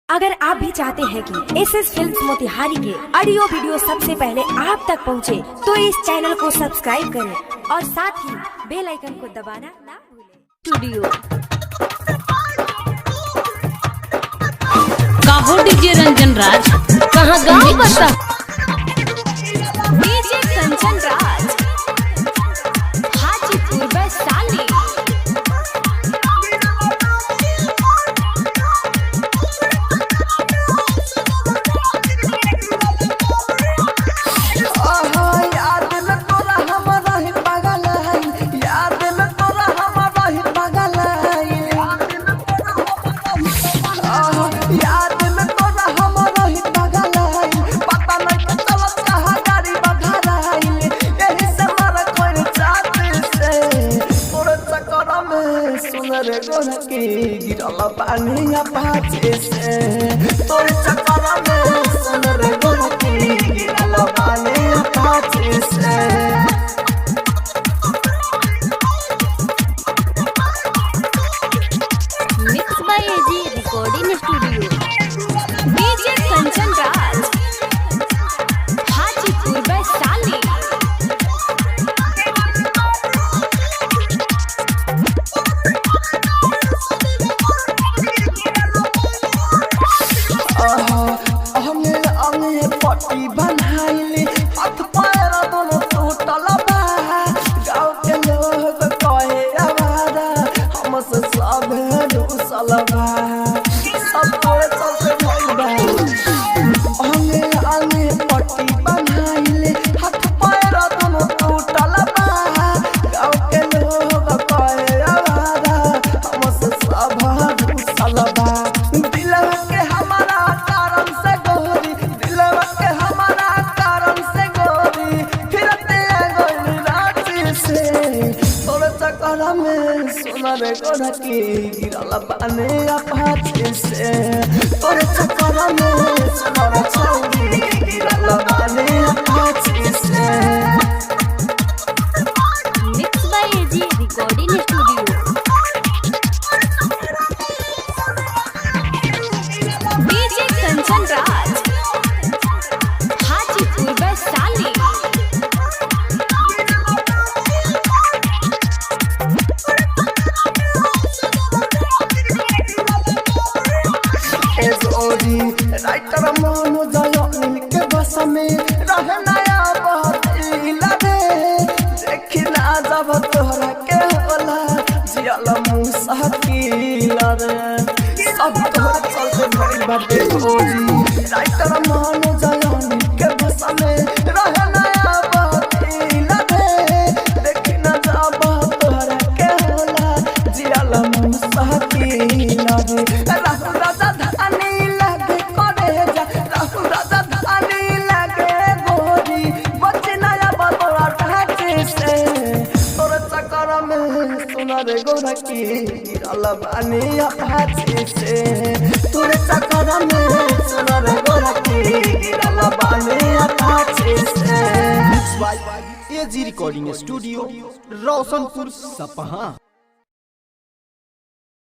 अगर आप भी चाहते हैं कि एसएस फिल्म्स मोतिहारी के ऑडियो वीडियो सबसे पहले आप तक पहुंचे, तो इस चैनल को सब्सक्राइब करें और साथ ही बेल आइकन को दबाना ना भूलें। स्टूडियो काहो डीजे रंजन राज कहाँ गाँव बता डीजे कंचन राज हाजीपुर वैशाली। रे गोरकी गिरल पानिया पाछे से तोर चक्कर में सुन रे गोरकी गिरल पानिया पाछे से mix by AG recording studio DJ Kanchan Raj Hajipur Vaishali. पट्टी बनाइली हाथ पैर दोनों टूटल बा गाँव के लोग कहे आवारा हमसे सब रूसल बा सब तोरे चलते भइल बा। अंगे पट्टी बनाइली हाथ पैर दोनों टूटल बा गाँव के लोग कहे आवारा हमसे सब रूसल बा। दिलवा के हमारा कारण से गोरी दिलवा के हमारा कारण से गोरी फिरते गोरी राती से तोरे चक्कर में सुना रे गोरकी गिरल पाने पाछे से तोरे चक्कर में सुना रे छौरी गिरल पाने पाछे से। Mix by AG recording studio DJ Kanchan Raj Hajipur Vaishali. Writer मोनो जयन के बस में रह नया बहुत रे देखी ना जब तोहरा के होला जियल मुसाकिला रे सब तोहरा चलते भइल बाटे ओरी राइटर मोनो जयन के बस में रह नया बहुत रे देखी ना जब तोहरा के होला जियल मुसाकिला रे राहु राजा धानी लगे करे जा राहु राजा धानी लगे गोरी बच्चे नया बतोरा ढाचे से तोरे चक्कर में सुना रे गोरकी गिरल पानिया पाछे से तोरे चक्कर में सुना रे गोरकी गिरल पानिया पाछे से। एजी रिकॉर्डिंग स्टूडियो रोशनपुर सपहा।